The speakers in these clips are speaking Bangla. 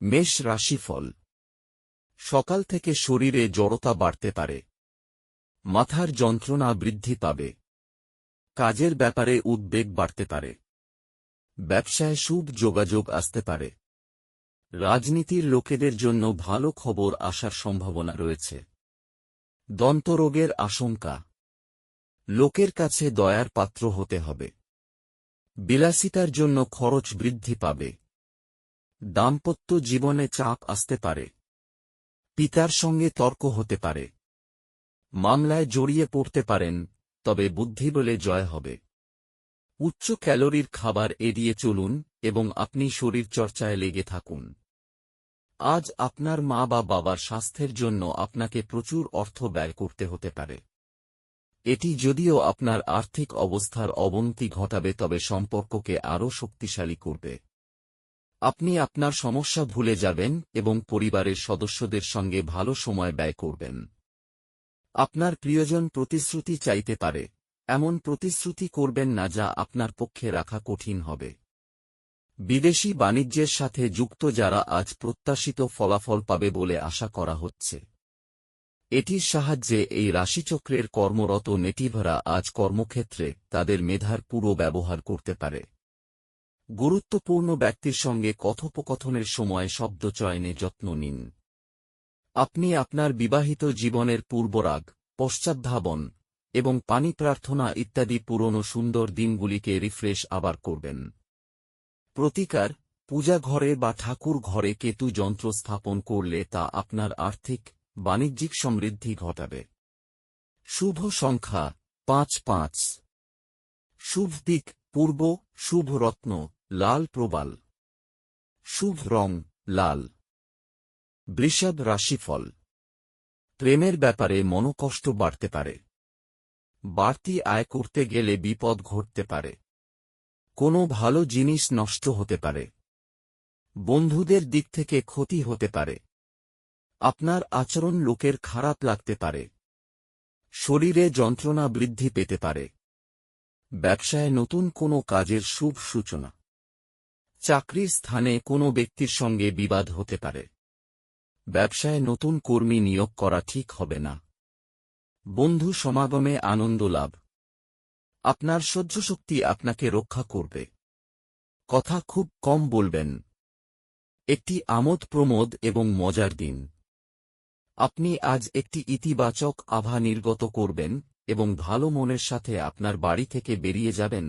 মেষ রাশিফল। সকাল থেকে শরীরে জড়তা বাড়তে পারে। মাথার যন্ত্রণা বৃদ্ধি পাবে। কাজের ব্যাপারে উদ্বেগ বাড়তে পারে। ব্যবসায় শুভ যোগাযোগ আসতে পারে। রাজনীতির লোকেদের জন্য ভালো খবর আসার সম্ভাবনা রয়েছে। দন্তরোগের আশঙ্কা। লোকের কাছে দয়ার পাত্র হতে হবে। বিলাসিতার জন্য খরচ বৃদ্ধি পাবে। দাম্পত্য জীবনে চাপ আসতে পারে। পিতার সঙ্গে তর্ক হতে পারে। মামলায় জড়িয়ে পড়তে পারেন, তবে বুদ্ধি বলে জয় হবে। উচ্চ ক্যালোরির খাবার এড়িয়ে চলুন এবং আপনি শরীরচর্চায় লেগে থাকুন। আজ আপনার মা বা বাবার স্বাস্থ্যের জন্য আপনাকে প্রচুর অর্থ ব্যয় করতে হতে পারে। এটি যদিও আপনার আর্থিক অবস্থার অবনতি ঘটাবে, তবে সম্পর্ককে আরও শক্তিশালী করবে। আপনি আপনার সমস্যা ভুলে যাবেন এবং পরিবারের সদস্যদের সঙ্গে ভালো সময় ব্যয় করবেন। আপনার প্রিয়জন প্রতিশ্রুতি চাইতে পারে। এমন প্রতিশ্রুতি করবেন না যা আপনার পক্ষে রাখা কঠিন হবে। বিদেশি বাণিজ্যের সাথে যুক্ত যারা আজ প্রত্যাশিত ফলাফল পাবে বলে আশা করা হচ্ছে। এটির সাহায্যে এই রাশিচক্রের কর্মরত নেটিভরা আজ কর্মক্ষেত্রে তাদের মেধার পুরো ব্যবহার করতে পারে। গুরুত্বপূর্ণ ব্যক্তির সঙ্গে কথোপকথনের সময় শব্দচয়নে যত্ন নিন। আপনি আপনার বিবাহিত জীবনের পূর্বরাগ, পশ্চাদ্ধাবন এবং পানি প্রার্থনা ইত্যাদি পুরনো সুন্দর দিনগুলিকে রিফ্রেশ আবার করবেন। প্রতিকার: পূজা ঘরে বা ঠাকুর ঘরে কেতু যন্ত্র স্থাপন করলে তা আপনার আর্থিক, বাণিজ্যিক সমৃদ্ধি ঘটাবে। শুভ সংখ্যা ৫৫। শুভ দিক পূর্ব। শুভ রত্ন লাল প্রবাল। শুভ রং লাল। বৃষভ রাশিফল। প্রেমের ব্যাপারে মনোকষ্ট বাড়তে পারে। বাড়তি আয় করতে গেলে বিপদ ঘটতে পারে। কোনো ভালো জিনিস নষ্ট হতে পারে। বন্ধুদের দিক থেকে ক্ষতি হতে পারে। আপনার আচরণ লোকের খারাপ লাগতে পারে। শরীরে যন্ত্রণা বৃদ্ধি পেতে পারে। ব্যবসায় নতুন কোনো কাজের শুভ সূচনা। চাকরির স্থানে কোনো ব্যক্তির সঙ্গে বিবাদ হতে পারে। ব্যবসায় নতুন কর্মী নিয়োগ করা ঠিক হবে না। বন্ধু সমাগমে আনন্দ লাভ। আপনার সহ্যশক্তি আপনাকে রক্ষা করবে। কথা খুব কম বলবেন। একটি আমোদ প্রমোদ এবং মজার দিন। আপনি আজ একটি ইতিবাচক আভা নির্গত করবেন এবং ভালো মনের সাথে আপনার বাড়ি থেকে বেরিয়ে যাবেন,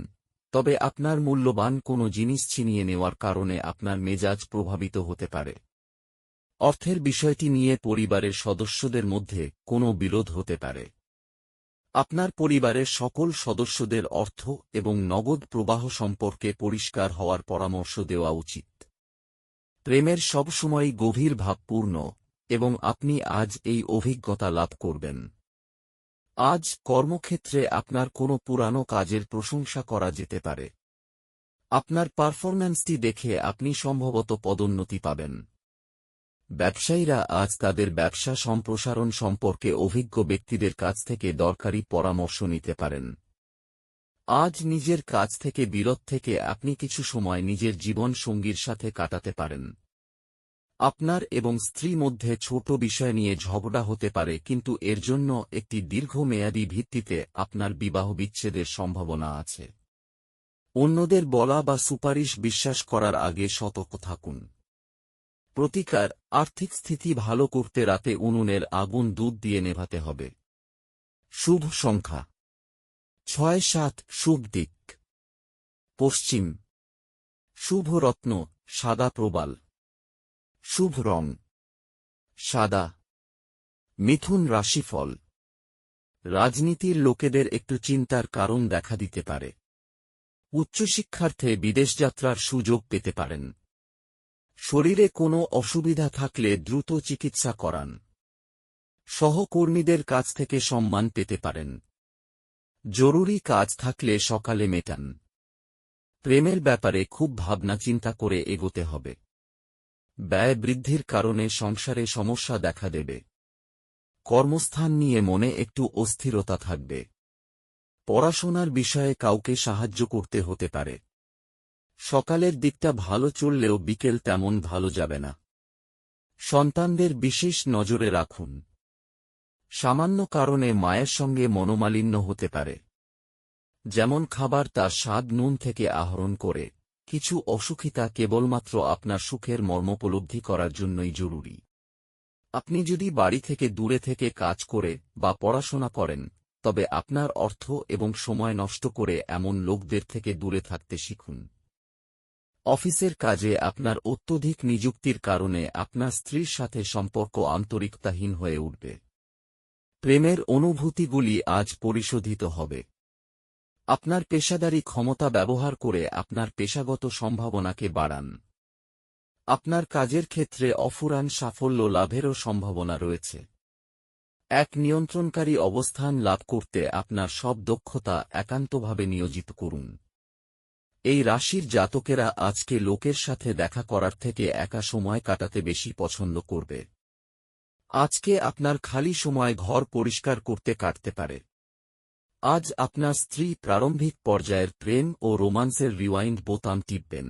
তবে আপনার মূল্যবান কোনো জিনিস ছিনিয়ে নেওয়ার কারণে আপনার মেজাজ প্রভাবিত হতে পারে। অর্থের বিষয়টি নিয়ে পরিবারের সদস্যদের মধ্যে কোনো বিরোধ হতে পারে। আপনার পরিবারের সকল সদস্যদের অর্থ এবং নগদ প্রবাহ সম্পর্কে পরিষ্কার হওয়ার পরামর্শ দেওয়া উচিত। প্রেমের সবসময়ই গভীর ভাবপূর্ণ এবং আপনি আজ এই অভিজ্ঞতা লাভ করবেন। আজ কর্মক্ষেত্রে আপনার কোনো পুরানো কাজের প্রশংসা করা যেতে পারে। আপনার পারফরম্যান্সটি দেখে আপনি সম্ভবত পদোন্নতি পাবেন। ব্যবসায়ীরা আজ তাদের ব্যবসা সম্প্রসারণ সম্পর্কে অভিজ্ঞ ব্যক্তিদের কাছ থেকে দরকারি পরামর্শ নিতে পারেন। আজ নিজের কাজ থেকে বিরত থেকে আপনি কিছু সময় নিজের জীবন সঙ্গীর সাথে কাটাতে পারেন। আপনার এবং স্ত্রী মধ্যে ছোট বিষয় নিয়ে ঝগড়া হতে পারে, কিন্তু এর জন্য একটি দীর্ঘমেয়াদী ভিত্তিতে আপনার বিবাহ বিচ্ছেদের সম্ভাবনা আছে। অন্যদের বলা বা সুপারিশ বিশ্বাস করার আগে সতর্ক থাকুন। প্রতিকার: আর্থিক স্থিতি ভালো করতে রাতে উনুনের আগুন দুধ দিয়ে নেভাতে হবে। শুভ সংখ্যা ৬-৭। শুভ দিক পশ্চিম। শুভ রত্ন সাদা প্রবাল। শুভ রং সাদা। মিথুন রাশিফল। রাজনীতির লোকেদের একটু চিন্তার কারণ দেখা দিতে পারে। উচ্চশিক্ষার্থে বিদেশযাত্রার সুযোগ পেতে পারেন। শরীরে কোনো অসুবিধা থাকলে দ্রুত চিকিৎসা করান। সহকর্মীদের কাছ থেকে সম্মান পেতে পারেন। জরুরি কাজ থাকলে সকালে মেটান। প্রেমের ব্যাপারে খুব ভাবনা চিন্তা করে এগোতে হবে। ব্যয় বৃদ্ধির কারণে সংসারে সমস্যা দেখা দেবে। কর্মস্থান নিয়ে মনে একটু অস্থিরতা থাকবে। পড়াশোনার বিষয়ে কাউকে সাহায্য করতে হতে পারে। সকালের দিকটা ভালো চললেও বিকেল তেমন ভালো যাবে না। সন্তানদের বিশেষ নজরে রাখুন। সামান্য কারণে মায়ের সঙ্গে মনোমালিন্য হতে পারে। যেমন খাবার তার স্বাদ নুন থেকে আহরণ করে, কিছু অসুখিতা কেবলমাত্র আপনার সুখের মর্মোপলব্ধি করার জন্যই জরুরি। আপনি যদি বাড়ি থেকে দূরে থেকে কাজ করে বা পড়াশোনা করেন, তবে আপনার অর্থ এবং সময় নষ্ট করে এমন লোকদের থেকে দূরে থাকতে শিখুন। অফিসের কাজে আপনার অত্যধিক নিযুক্তির কারণে আপনার স্ত্রীর সাথে সম্পর্ক আন্তরিকতাহীন হয়ে উঠবে। প্রেমের অনুভূতিগুলি আজ পরিশোধিত হবে। আপনার পেশাদারী ক্ষমতা ব্যবহার করে আপনার পেশাগত সম্ভাবনাকে বাড়ান। আপনার কাজের ক্ষেত্রে অফুরান সাফল্য লাভেরও সম্ভাবনা রয়েছে। এক নিয়ন্ত্রণকারী অবস্থান লাভ করতে আপনার সব দক্ষতা একান্তভাবে নিয়োজিত করুন। এই রাশির জাতকেরা আজকে লোকের সাথে দেখা করার থেকে একা সময় কাটাতে বেশি পছন্দ করবে। আজকে আপনার খালি সময় ঘর পরিষ্কার করতে কাটতে পারে। আজ আপনার স্ত্রী প্রারম্ভিক পর্যায়ের প্রেম ও রোমান্সের রিওয়াইন্ড বোতাম টিপবেন।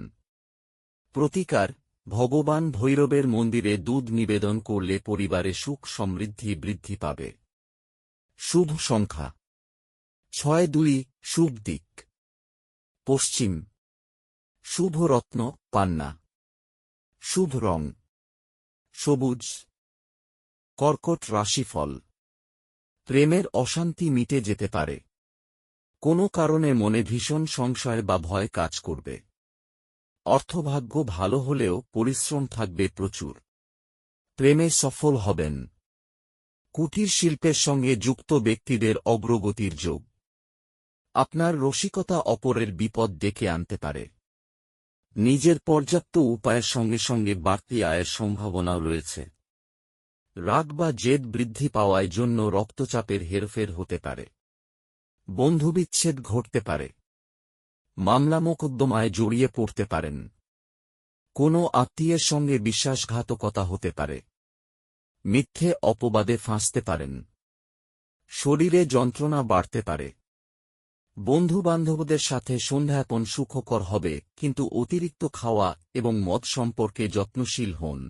প্রতিকার: ভগবান ভৈরবের মন্দিরে দুধ নিবেদন করলে পরিবারে সুখ সমৃদ্ধি বৃদ্ধি পাবে। শুভ সংখ্যা ৬২। শুভ দিক পশ্চিম। শুভ রত্ন পান্না। শুভ রং সবুজ। কর্কট রাশিফল: প্রেমের অশান্তি মিটে যেতে পারে। কোনো কারণে মনে ভীষণ সংশয় বা ভয় কাজ করবে। অর্থভাগ্য ভালো হলেও পরিশ্রম থাকবে প্রচুর। প্রেমে সফল হবেন। কুটির শিল্পের সঙ্গে যুক্ত ব্যক্তিদের অগ্রগতির যোগ। আপনার রসিকতা অপরের বিপদ ডেকে আনতে পারে। নিজের পর্যাপ্ত উপায়ের সঙ্গে সঙ্গে বাড়তি আয়ের সম্ভাবনাও রয়েছে। রাগ বা জেদ বৃদ্ধি পাওয়ার জন্য রক্তচাপের হেরফের হতে পারে। বন্ধুবিচ্ছেদ ঘটতে পারে। মামলা মোকদ্দমায় জড়িয়ে পড়তে পারেন। কোনো আত্মীয়ের সঙ্গে বিশ্বাসঘাতকতা হতে পারে। মিথ্যে অপবাদে ফাঁসতে পারেন। শরীরে যন্ত্রণা বাড়তে পারে। বন্ধুবান্ধবদের সাথে সন্ধ্যাপন সুখকর হবে, কিন্তু অতিরিক্ত খাওয়া এবং মদ সম্পর্কে যত্নশীল হন।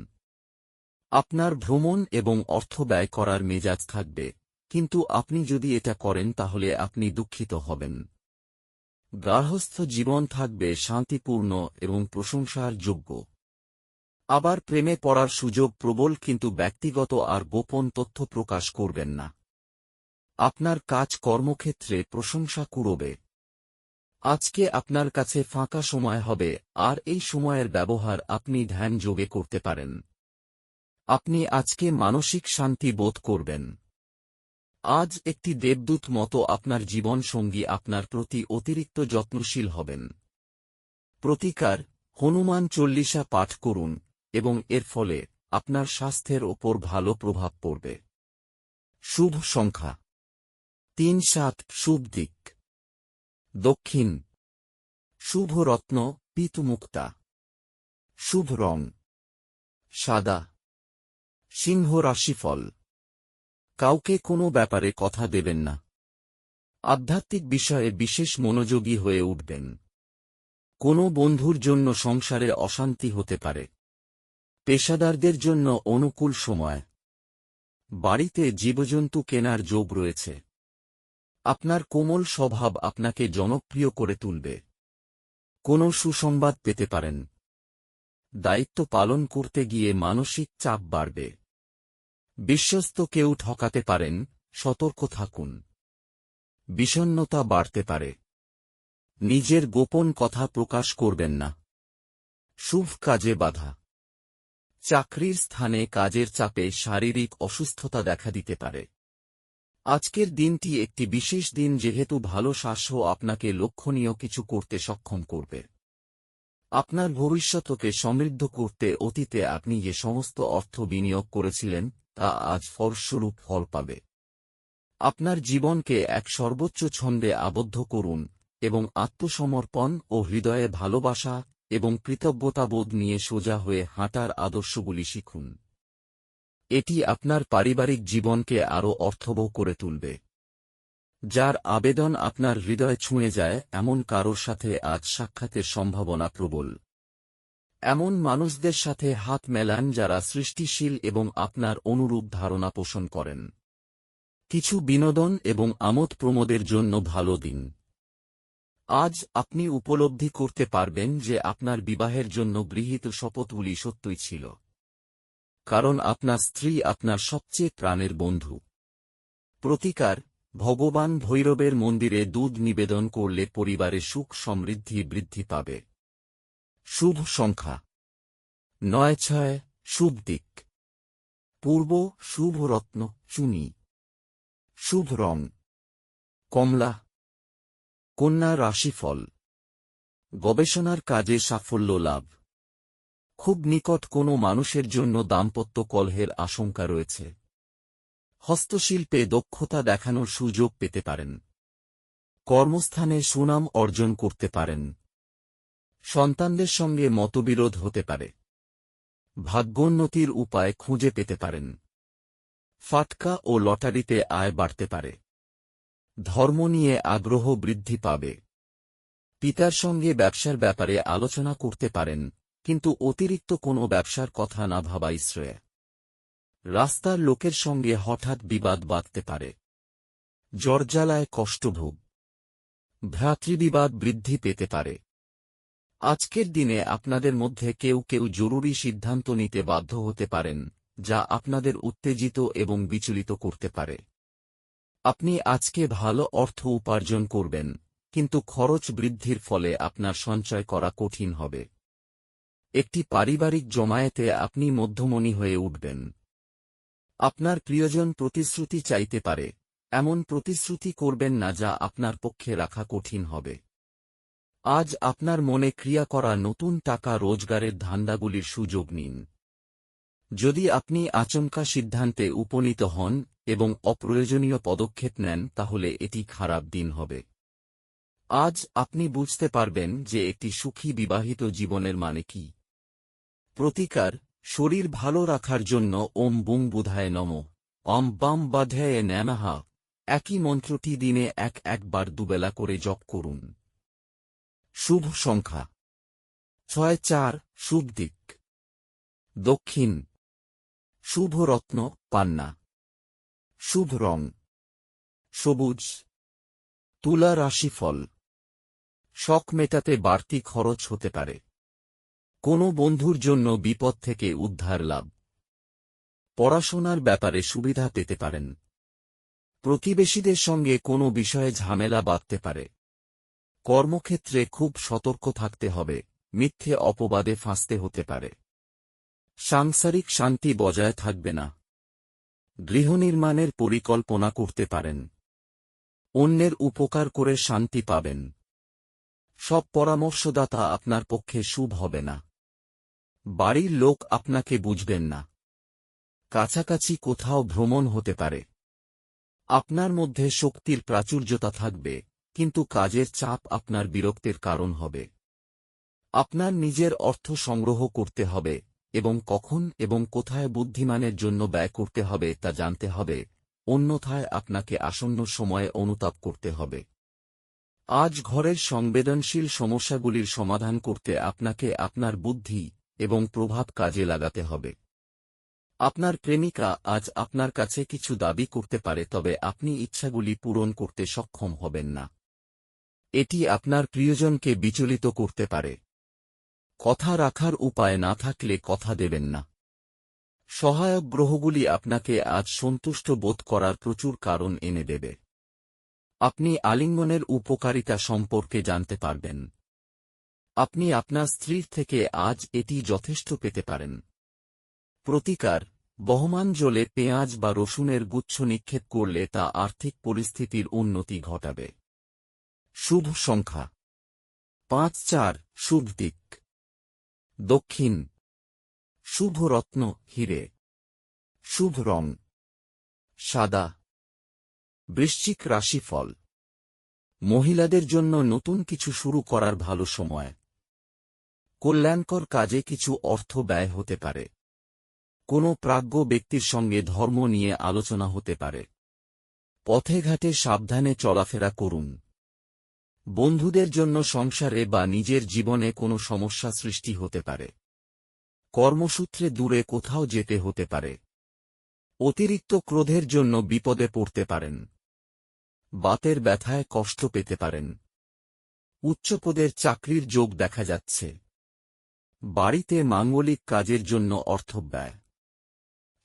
আপনার ভ্রমণ এবং অর্থ ব্যয় করার মেজাজ থাকবে, কিন্তু আপনি যদি এটা করেন তাহলে আপনি দুঃখিত হবেন। গার্হস্থ্য জীবন থাকবে শান্তিপূর্ণ এবং প্রশংসার যোগ্য। আবার প্রেমে পড়ার সুযোগ প্রবল, কিন্তু ব্যক্তিগত আর গোপন তথ্য প্রকাশ করবেন না। আপনার কাজ কর্মক্ষেত্রে প্রশংসা কুড়োবে। আজকে আপনার কাছে ফাঁকা সময় হবে, আর এই সময়ের ব্যবহার আপনি ধ্যান যোগে করতে পারেন। আপনি আজকে মানসিক শান্তি বোধ করবেন। আজ একটি দেবদূত মতো আপনার জীবন সঙ্গী আপনার প্রতি অতিরিক্ত যত্নশীল হবেন। প্রতিকার: হনুমান চল্লিশা পাঠ করুন এবং এর ফলে আপনার স্বাস্থ্যের ওপর ভালো প্রভাব পড়বে। শুভ সংখ্যা ৩-৭। শুভ দিক দক্ষিণ। শুভ রত্ন পীতমুক্তা। শুভ রং সাদা। সিংহ রাশিফল: কাউকে কোনো ব্যাপারে কথা দেবেন না। আধ্যাত্মিক বিষয়ে বিশেষ মনোযোগী হয়ে উঠবেন। কোনো বন্ধুর জন্য সংসারে অশান্তি হতে পারে। পেশাদারদের জন্য অনুকূল সময়। বাড়িতে জীবজন্তু কেনার যোগ রয়েছে। আপনার কোমল স্বভাব আপনাকে জনপ্রিয় করে তুলবে। কোনো সুসংবাদ পেতে পারেন। দায়িত্ব পালন করতে গিয়ে মানসিক চাপ বাড়বে। বিশ্বস্ত কেউ ঠকাতে পারেন, সতর্ক থাকুন। বিষণ্ণতা বাড়তে পারে। নিজের গোপন কথা প্রকাশ করবেন না। শুভ কাজে বাধা। চাকরির স্থানে কাজের চাপে শারীরিক অসুস্থতা দেখা দিতে পারে। আজকের দিনটি একটি বিশেষ দিন, যেহেতু ভালো স্বাস্থ্য আপনাকে লক্ষণীয় কিছু করতে সক্ষম করবে। আপনার ভবিষ্যৎকে সমৃদ্ধ করতে অতীতে আপনি যে সমস্ত অর্থ বিনিয়োগ করেছিলেন তা আজ ফলস্বরূপ ফল পাবে। আপনার জীবনকে এক সর্বোচ্চ ছন্দে আবদ্ধ করুন এবং আত্মসমর্পণ ও হৃদয়ে ভালোবাসা এবং কৃতজ্ঞতাবোধ নিয়ে সোজা হয়ে হাঁটার আদর্শগুলি শিখুন। এটি আপনার পারিবারিক জীবনকে আরও অর্থবহ করে তুলবে। যার আবেদন আপনার হৃদয় ছুঁয়ে যায় এমন কারোর সাথে আজ সাক্ষাতের সম্ভাবনা প্রবল। এমন মানুষদের সাথে হাত মেলান যারা সৃষ্টিশীল এবং আপনার অনুরূপ ধারণা পোষণ করেন। কিছু বিনোদন এবং আমোদ প্রমোদের জন্য ভালো দিন। আজ আপনি উপলব্ধি করতে পারবেন যে আপনার বিবাহের জন্য গৃহীত শপথগুলি সত্যই ছিল, কারণ আপনার স্ত্রী আপনার সবচেয়ে প্রাণের বন্ধু। প্রতিকার: ভগবান ভৈরবের মন্দিরে দুধ নিবেদন করলে পরিবারে সুখ সমৃদ্ধি বৃদ্ধি পাবে। শুভ সংখ্যা ৯-৬। শুভ দিক পূর্ব, শুভ রত্ন চুনি। শুভ রং কমলা। কন্যা রাশিফল: গবেষণার কাজে সাফল্য লাভ। খুব নিকট কোনো মানুষের জন্য দাম্পত্য কলহের আশঙ্কা রয়েছে। হস্তশিল্পে দক্ষতা দেখানোর সুযোগ পেতে পারেন। কর্মস্থানে সুনাম অর্জন করতে পারেন। সন্তানদের সঙ্গে মতবিরোধ হতে পারে। ভাগ্যোন্নতির উপায় খুঁজে পেতে পারেন। ফাটকা ও লটারিতে আয় বাড়তে পারে। ধর্ম নিয়ে আগ্রহ বৃদ্ধি পাবে। পিতার সঙ্গে ব্যবসার ব্যাপারে আলোচনা করতে পারেন, কিন্তু অতিরিক্ত কোনো ব্যবসার কথা না ভাবাই শ্রেয়। রাস্তার লোকের সঙ্গে হঠাৎ বিবাদ বাধতে পারে। জ্বরজ্বালায় কষ্টভোগ। ভ্রাতৃবিবাদ বৃদ্ধি পেতে পারে। আজকের দিনে আপনাদের মধ্যে কেউ কেউ জরুরি সিদ্ধান্ত নিতে বাধ্য হতে পারেন, যা আপনাদের উত্তেজিত এবং বিচলিত করতে পারে। আপনি আজকে ভালো অর্থ উপার্জন করবেন, কিন্তু খরচ বৃদ্ধির ফলে আপনার সঞ্চয় করা কঠিন হবে। একটি পারিবারিক জমায়েতে আপনি মধ্যমণি হয়ে উঠবেন। আপনার প্রিয়জন প্রতিশ্রুতি চাইতে পারে, এমন প্রতিশ্রুতি করবেন না যা আপনার পক্ষে রাখা কঠিন হবে। আজ আপনার মনে ক্রিয়া করা নতুন টাকা রোজগারের ধান্দাগুলির সুযোগ নিন। যদি আপনি আচমকা সিদ্ধান্তে উপনীত হন এবং অপ্রয়োজনীয় পদক্ষেপ নেন, তাহলে এটি খারাপ দিন হবে। আজ আপনি বুঝতে পারবেন যে একটি সুখী বিবাহিত জীবনের মানে কি। প্রতিকার: শরীর ভালো রাখার জন্য ওম বুং বুধায় নমঃ, অম বাম বাধায় নমঃ একই মন্ত্রটি দিনে একবার দুবেলা করে জপ করুন। শুভ সংখ্যা ৬-৪। শুভ দিক দক্ষিণ। শুভ রত্ন পান্না। শুভ রং সবুজ। তুলা রাশিফল: শখ মেটাতে বাড়তি খরচ হতে পারে। কোনো বন্ধুর জন্য বিপদ থেকে উদ্ধার লাভ। পড়াশোনার ব্যাপারে সুবিধা পেতে পারেন। প্রতিবেশীদের সঙ্গে কোনো বিষয়ে ঝামেলা বাঁধতে পারে। কর্মক্ষেত্রে খুব সতর্ক থাকতে হবে, মিথ্যে অপবাদে ফাঁসতে হতে পারে। সাংসারিক শান্তি বজায় থাকবে না। গৃহনির্মাণের পরিকল্পনা করতে পারেন। অন্যের উপকার করে শান্তি পাবেন। সব পরামর্শদাতা আপনার পক্ষে শুভ হবে না। বাড়ির লোক আপনাকে বুঝবেন না। কাছাকাছি কোথাও ভ্রমণ হতে পারে। আপনার মধ্যে শক্তির প্রাচুর্যতা থাকবে, কিন্তু কাজের চাপ আপনার বিরক্তির কারণ হবে। আপনার নিজের অর্থ সংগ্রহ করতে হবে, এবং কখন এবং কোথায় বুদ্ধিমানের জন্য ব্যয় করতে হবে তা জানতে হবে, অন্যথায় আপনাকে আসন্ন সময়ে অনুতাপ করতে হবে। আজ ঘরের সংবেদনশীল সমস্যাগুলির সমাধান করতে আপনাকে আপনার বুদ্ধি এবং প্রভাব কাজে লাগাতে হবে। আপনার প্রেমিকা আজ আপনার কাছে কিছু দাবি করতে পারে, তবে আপনি ইচ্ছাগুলি পূরণ করতে সক্ষম হবেন না। এটি আপনার প্রিয়জনকে বিচলিত করতে পারে। কথা রাখার উপায় না থাকলে কথা দেবেন না। সহায়ক গ্রহগুলি আপনাকে আজ সন্তুষ্ট বোধ করার প্রচুর কারণ এনে দেবে। আপনি আলিঙ্গনের উপকারিতা সম্পর্কে জানতে পারবেন। আপনি আপনার স্ত্রীর থেকে আজ এটি যথেষ্ট পেতে পারেন। প্রতিকার: বহমান জলে পেঁয়াজ বা রসুনের গুচ্ছ নিক্ষেপ করলে তা আর্থিক পরিস্থিতির উন্নতি ঘটাবে। শুভ সংখ্যা ৫-৪। শুভ দিক দক্ষিণ। শুভ রত্ন হিরে। শুভ রং সাদা। বৃশ্চিক রাশিফল: মহিলাদের জন্য নতুন কিছু শুরু করার ভালো সময়। কল্যাণকর কাজে কিছু অর্থ ব্যয় হতে পারে। কোনো প্রাজ্ঞ ব্যক্তির সঙ্গে ধর্ম নিয়ে আলোচনা হতে পারে। পথে ঘাটে সাবধানে চলাফেরা করুন। বন্ধুদের জন্য সংসারে বা নিজের জীবনে কোনো সমস্যা সৃষ্টি হতে পারে। কর্মসূত্রে দূরে কোথাও যেতে হতে পারে। অতিরিক্ত ক্রোধের জন্য বিপদে পড়তে পারেন। বাতের ব্যথায় কষ্ট পেতে পারেন। উচ্চপদের চাকরির যোগ দেখা যাচ্ছে। বাড়িতে মাঙ্গলিক কাজের জন্য অর্থ ব্যয়।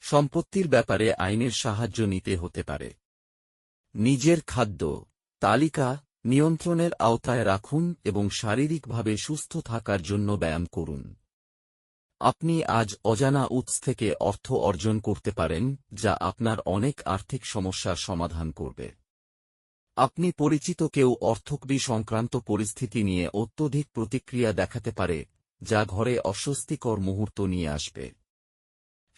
সম্পত্তির ব্যাপারে আইনের সাহায্য নিতে হতে পারে। নিজের খাদ্য তালিকা নিয়ন্ত্রণের আওতায় রাখুন এবং শারীরিকভাবে সুস্থ থাকার জন্য ব্যায়াম করুন। আপনি আজ অজানা উৎস থেকে অর্থ অর্জন করতে পারেন, যা আপনার অনেক আর্থিক সমস্যার সমাধান করবে। আপনি পরিচিত কেউ অর্থকরী সংক্রান্ত পরিস্থিতি নিয়ে অত্যধিক প্রতিক্রিয়া দেখাতে পারে, যা ঘরে অস্বস্তিকর মুহূর্ত নিয়ে আসবে।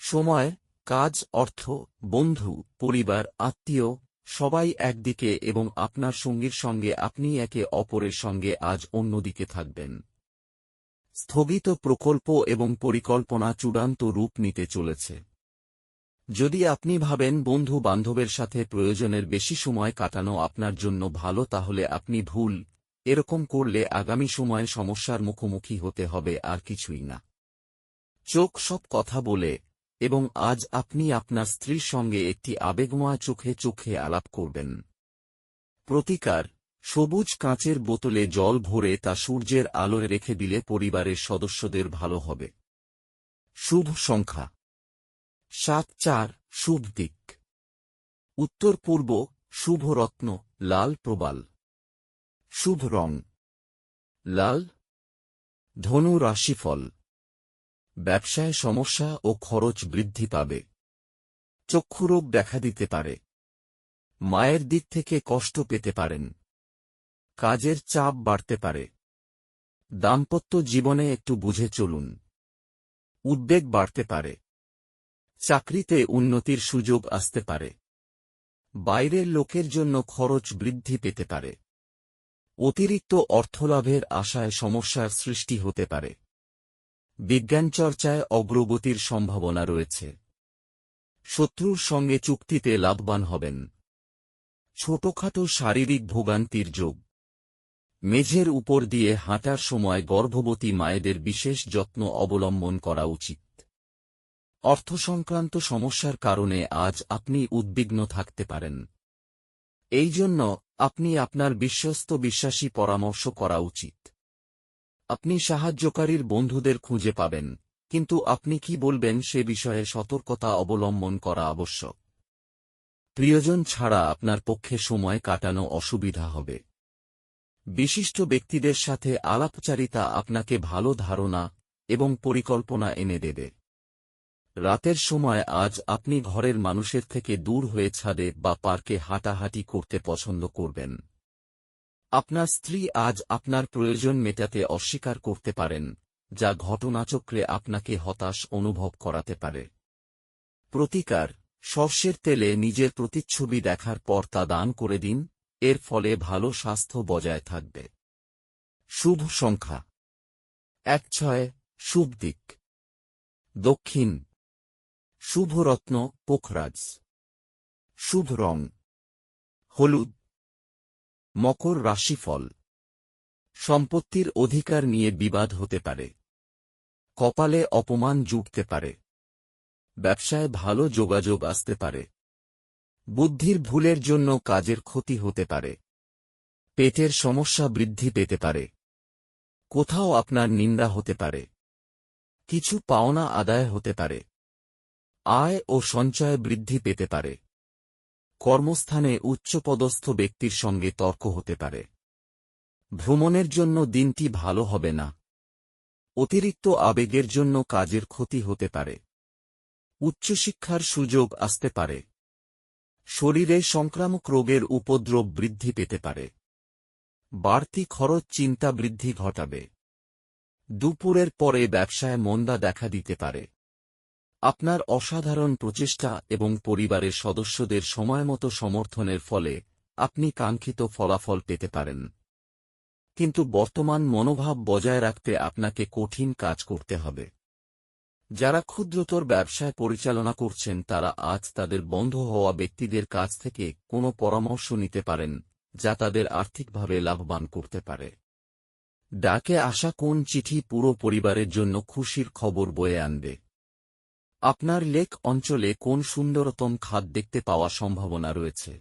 সময়, কাজ, অর্থ, বন্ধু, পরিবার, আত্মীয় সবাই একদিকে এবং আপনার সঙ্গীর সঙ্গে আপনি একে অপরের সঙ্গে আজ অন্যদিকে থাকবেন। স্থগিত প্রকল্প এবং পরিকল্পনা চূড়ান্ত রূপ নিতে চলেছে। যদি আপনি ভাবেন বন্ধু বান্ধবের সাথে প্রয়োজনের বেশি সময় কাটানো আপনার জন্য ভালো, তাহলে আপনি ভুল। এরকম করলে আগামী সময়ে সমস্যার মুখোমুখি হতে হবে, আর কিছুই না। চোখ সব কথা বলে, এবং আজ আপনি আপনার স্ত্রীর সঙ্গে একটি আবেগময় চোখে চোখে আলাপ করবেন। প্রতিকার: সবুজ কাঁচের বোতলে জল ভরে তা সূর্যের আলোয় রেখে দিলে পরিবারের সদস্যদের ভালো হবে। শুভ সংখ্যা 7-4। শুভ দিক উত্তর পূর্ব। শুভ রত্ন লাল প্রবাল। শুভ রং লাল। ধনু রাশিফল: ব্যবসায় সমস্যা ও খরচ বৃদ্ধি পাবে। চক্ষুরোগ দেখা দিতে পারে। মায়ের দিক থেকে কষ্ট পেতে পারেন। কাজের চাপ বাড়তে পারে। দাম্পত্য জীবনে একটু বুঝে চলুন। উদ্বেগ বাড়তে পারে। চাকরিতে উন্নতির সুযোগ আসতে পারে। বাইরের লোকের জন্য খরচ বৃদ্ধি পেতে পারে। অতিরিক্ত অর্থলাভের আশায় সমস্যার সৃষ্টি হতে পারে। বিজ্ঞান চর্চায় অগ্রগতির সম্ভাবনা রয়েছে। শত্রুর সঙ্গে চুক্তিতে লাভবান হবেন। ছোটখাটো শারীরিক ভোগান্তির যোগ। মেঝের উপর দিয়ে হাঁটার সময় গর্ভবতী মায়েদের বিশেষ যত্ন অবলম্বন করা উচিত। অর্থ সংক্রান্ত সমস্যার কারণে আজ আপনি উদ্বিগ্ন থাকতে পারেন। এই জন্য আপনি আপনার বিশ্বস্ত বিশ্বাসী পরামর্শ করা উচিত। আপনি সাহায্যকারীর বন্ধুদের খুঁজে পাবেন, কিন্তু আপনি কি বলবেন সে বিষয়ে সতর্কতা অবলম্বন করা আবশ্যক। প্রিয়জন ছাড়া আপনার পক্ষে সময় কাটানো অসুবিধা হবে। বিশিষ্ট ব্যক্তিদের সাথে আলাপচারিতা আপনাকে ভালো ধারণা এবং পরিকল্পনা এনে দেবে। রাতের সময় আজ আপনি ঘরের মানুষের থেকে দূর হয়ে ছাদে বা পার্কে হাঁটাহাঁটি করতে পছন্দ করবেন। আপনার স্ত্রী আজ আপনার প্রয়োজন মেটাতে অস্বীকার করতে পারেন, যা ঘটনাচক্রে আপনাকে হতাশ অনুভব করাতে পারে। প্রতিকার: সর্ষের তেলে নিজের প্রতিচ্ছবি দেখার পর তা দান করে দিন, এর ফলে ভালো স্বাস্থ্য বজায় থাকবে। শুভ সংখ্যা 1-6। শুভ দিক দক্ষিণ। শুভ রত্ন পোখরাজ। শুভ রং হলুদ। মকর রাশিফল: সম্পত্তির অধিকার নিয়ে বিবাদ হতে পারে। কপালে অপমান জুটতে পারে। ব্যবসায় ভালো যোগাযোগ আসতে পারে। বুদ্ধির ভুলের জন্য কাজের ক্ষতি হতে পারে। পেটের সমস্যা বৃদ্ধি পেতে পারে। কোথাও আপনার নিন্দা হতে পারে। কিছু পাওনা আদায় হতে পারে। আয় ও সঞ্চয় বৃদ্ধি পেতে পারে। কর্মস্থানে উচ্চপদস্থ ব্যক্তির সঙ্গে তর্ক হতে পারে। ভ্রমণের জন্য দিনটি ভালো হবে না। অতিরিক্ত আবেগের জন্য কাজের ক্ষতি হতে পারে। উচ্চশিক্ষার সুযোগ আসতে পারে। শরীরে সংক্রামক রোগের উপদ্রব বৃদ্ধি পেতে পারে। বাড়তি খরচ চিন্তা বৃদ্ধি ঘটাবে। দুপুরের পরে ব্যবসায় মন্দা দেখা দিতে পারে। আপনার অসাধারণ প্রচেষ্টা এবং পরিবারের সদস্যদের সময়মতো সমর্থনের ফলে আপনি কাঙ্ক্ষিত ফলাফল পেতে পারেন। কিন্তু বর্তমান মনোভাব বজায় রাখতে আপনাকে কঠিন কাজ করতে হবে। যারা ক্ষুদ্রতর ব্যবসায় পরিচালনা করছেন তারা আজ তাদের বন্ধ হওয়া ব্যক্তিদের কাছ থেকে কোনো পরামর্শ নিতে পারেন, যা তাদের আর্থিকভাবে লাভবান করতে পারে। ডাকে আসা কোন চিঠি পুরো পরিবারের জন্য খুশির খবর বয়ে আনবে? আপনার লেক অঞ্চলে কোন সুন্দরতম খাদ দেখতে পাওয়া সম্ভাবনা রয়েছে?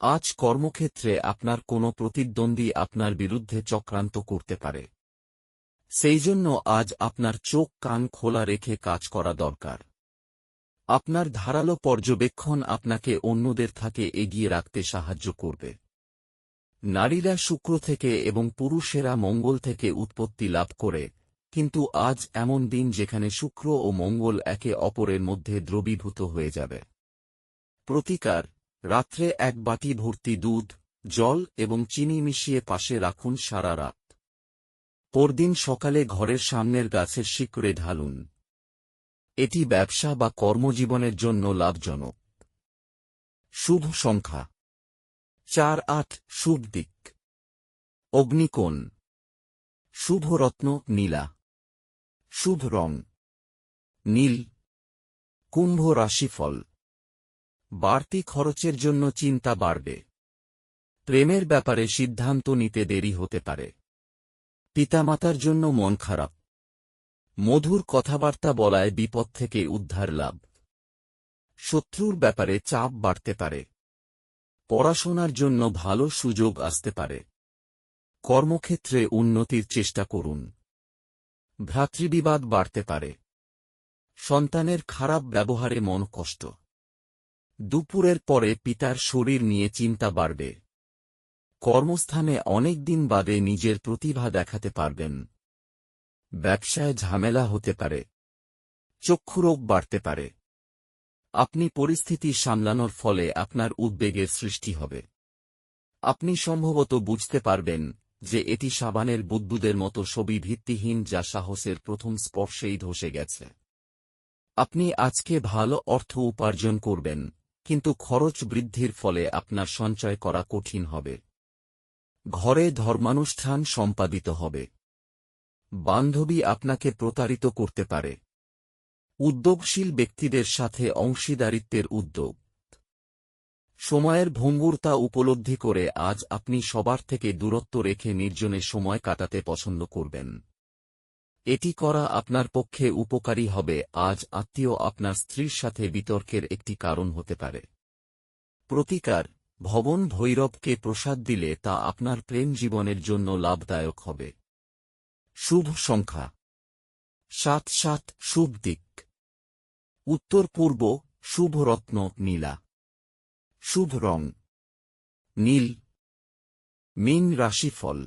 আজ কর্মক্ষেত্রে আপনার কোনো প্রতিদ্বন্দ্বী আপনার বিরুদ্ধে চক্রান্ত করতে পারে। সেই জন্য আজ আপনার চোখ কান খোলা রেখে কাজ করা দরকার। আপনার ধারালো পর্যবেক্ষণ আপনাকে অন্যদের থেকে এগিয়ে রাখতে সাহায্য করবে। নারীরা শুক্র থেকে এবং পুরুষেরা মঙ্গল থেকে উৎপত্তি লাভ করে, কিন্তু আজ এমন দিন যেখানে শুক্র ও মঙ্গল একে অপরের মধ্যে দ্রবীভূত হয়ে যাবে। প্রতিকার: রাত্রে এক বাটি ভর্তি দুধ, জল এবং চিনি মিশিয়ে পাশে রাখুন সারা রাত। পরদিন সকালে ঘরের সামনের গাছের শিকড়ে ঢালুন। এটি ব্যবসা বা কর্মজীবনের জন্য লাভজনক। শুভ সংখ্যা 4-8। শুভ দিক অগ্নিকোণ। শুভ রত্ন নীলা। শুভ রং নীল। কুম্ভ রাশিফল: বাড়তি খরচের জন্য চিন্তা বাড়বে। প্রেমের ব্যাপারে সিদ্ধান্ত নিতে দেরি হতে পারে। পিতামাতার জন্য মন খারাপ। মধুর কথাবার্তা বলায় বিপদ থেকে উদ্ধার লাভ। শত্রুর ব্যাপারে চাপ বাড়তে পারে। পড়াশোনার জন্য ভালো সুযোগ আসতে পারে। কর্মক্ষেত্রে উন্নতির চেষ্টা করুন। ভ্রাতৃবিবাদ বাড়তে পারে। সন্তানের খারাপ ব্যবহারে মন কষ্ট। দুপুরের পরে পিতার শরীর নিয়ে চিন্তা বাড়বে। কর্মস্থানে অনেক দিন বাদে নিজের প্রতিভা দেখাতে পারবেন। ব্যবসায় ঝামেলা হতে পারে। চক্ষুরোগ বাড়তে পারে। আপনি পরিস্থিতি সামলানোর ফলে আপনার উদ্বেগের সৃষ্টি হবে। আপনি সম্ভবত বুঝতে পারবেন যে এটি সাবানের বুদবুদের মতো ছবি ভিত্তিহীন, যা সাহসের প্রথম স্পর্শেই ধসে গেছে। আপনি আজকে ভালো অর্থ উপার্জন করবেন, কিন্তু খরচ বৃদ্ধির ফলে আপনার সঞ্চয় করা কঠিন হবে। ঘরে ধর্মানুষ্ঠান সম্পাদিত হবে। বান্ধবী আপনাকে প্রতারিত করতে পারে। উদ্যোগশীল ব্যক্তিদের সাথে অংশীদারিত্বের উদ্যোগ। সময়ের ভঙ্গুরতা উপলব্ধি করে আজ আপনি সবার থেকে দূরত্ব রেখে নির্জনে সময় কাটাতে পছন্দ করবেন। এটি করা আপনার পক্ষে উপকারী হবে। আজ আত্মীয় আপনার স্ত্রীর সাথে বিতর্কের একটি কারণ হতে পারে। প্রতিকার: ভবন ভৈরবকে প্রসাদ দিলে তা আপনার প্রেম জীবনের জন্য লাভদায়ক হবে। শুভ সংখ্যা 7-7। শুভ দিক উত্তর পূর্ব। শুভ রত্ন নীলা। শুভ রং নীল। মীন রাশিফল: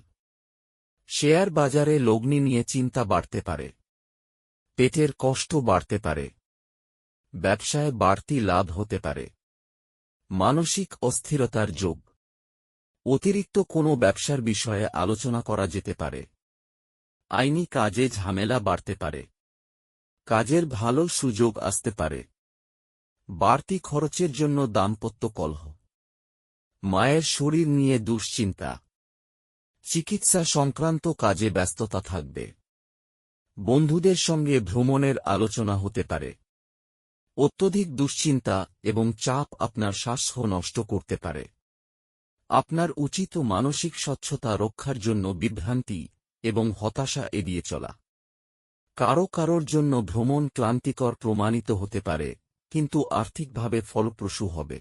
শেয়ার বাজারে লগ্নি নিয়ে চিন্তা বাড়তে পারে। পেটের কষ্ট বাড়তে পারে। ব্যবসায় বাড়তি লাভ হতে পারে। মানসিক অস্থিরতার যোগ। অতিরিক্ত কোনো ব্যবসার বিষয়ে আলোচনা করা যেতে পারে। আইনি কাজে ঝামেলা বাড়তে পারে। কাজের ভালো সুযোগ আসতে পারে। বাড়তি খরচের জন্য দাম্পত্য কলহ। মায়ের শরীর নিয়ে দুশ্চিন্তা। চিকিৎসা সংক্রান্ত কাজে ব্যস্ততা থাকবে। বন্ধুদের সঙ্গে ভ্রমণের আলোচনা হতে পারে। অত্যধিক দুশ্চিন্তা এবং চাপ আপনার স্বাস্থ্য নষ্ট করতে পারে। আপনার উচিত মানসিক স্বচ্ছতা রক্ষার জন্য বিভ্রান্তি এবং হতাশা এড়িয়ে চলা। কারোর জন্য ভ্রমণ ক্লান্তিকর প্রমাণিত হতে পারে, কিন্তু আর্থিকভাবে ফলপ্রসূ হবে।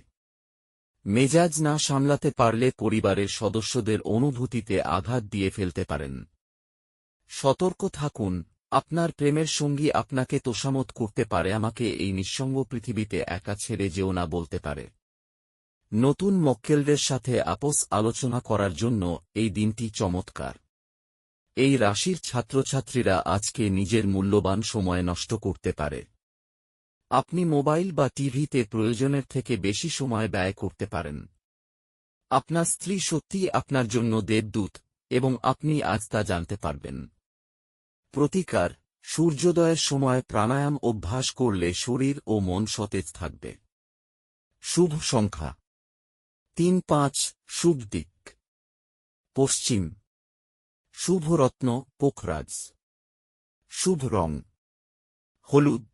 মেজাজ না সামলাতে পারলে পরিবারের সদস্যদের অনুভূতিতে আঘাত দিয়ে ফেলতে পারেন। সতর্ক থাকুন, আপনার প্রেমের সঙ্গী আপনাকে তোষামত করতে পারে। আমাকে এই নিঃসঙ্গ পৃথিবীতে একা ছেড়ে যেও না বলতে পারে। নতুন মক্কেলদের সাথে আপোস আলোচনা করার জন্য এই দিনটি চমৎকার। এই রাশির ছাত্রছাত্রীরা আজকে নিজের মূল্যবান সময় নষ্ট করতে পারে। আপনি মোবাইল বা টিভিতে প্রয়োজনের থেকে বেশি সময় ব্যয় করতে পারেন। আপনার স্ত্রী সত্যিই আপনার জন্য দেবদূত, এবং আপনি আজ তা জানতে পারবেন। প্রতিকার: সূর্যোদয়ের সময় প্রাণায়াম অভ্যাস করলে শরীর ও মন সতেজ থাকবে। শুভ সংখ্যা 3-5। শুভ দিক পশ্চিম। শুভ রত্ন পোখরাজ। শুভ রং হলুদ।